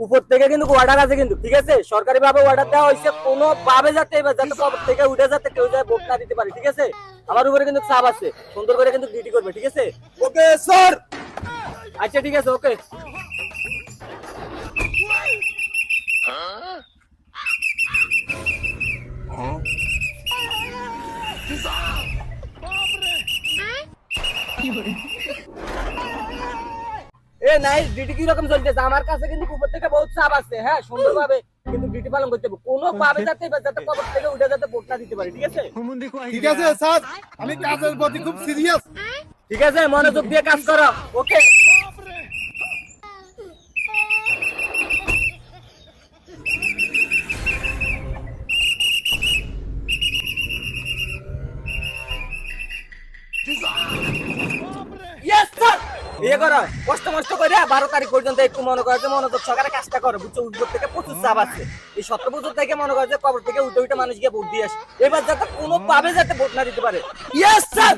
উপর থেকে কিন্তু অর্ডার আছে কিন্তু, ঠিক আছে? সরকারি ভাবে অর্ডার দেওয়া হয়েছে, কোনো ভাবে যাতে এবার যাতে কবর থেকে উঠে যাতে কেউ যায় ভোট না দিতে পারে, ঠিক আছে? আমার উপরে কিন্তু চাপ আছে, সুন্দর করে কিন্তু ডিউটি করবে, ঠিক আছে? Okay sir. আচ্ছা ঠিক আছে, ওকে। এ নাই, ডিউটি কি রকম চলতেছে? আমার কাছে কিন্তু উপর থেকে বহুত চাপ আছে, হ্যাঁ, সুন্দরভাবে কিন্তু ডিউটি পালন করতে হবে, কোনো ভাবে যাতে এবার যাতে কবর থেকে উঠে যাতে ভোট না দিতে পারে, ঠিক আছে? ঠিক আছে স্যার, আমি কাজের প্রতি খুব সিরিয়াস। ঠিক আছে, মনোযোগ দিয়ে কাজ করো, ওকে? Yes sir. ইয়ে করো, কষ্ট মষ্ট করে 12 তারিখ পর্যন্ত একটু মনে করো যে মনোযোগ সহকারে কাজটা করো, বুঝছো? উপর থেকে প্রচুর চাপ আছে, এই 17 বছর থেকে মনে করো যে কবর থেকে উঠে উঠে মানুষ গিয়ে ভোট দিয়ে আসে, এবার যাতে কোনো ভাবে যাতে ভোট না দিতে পারে। Yes sir.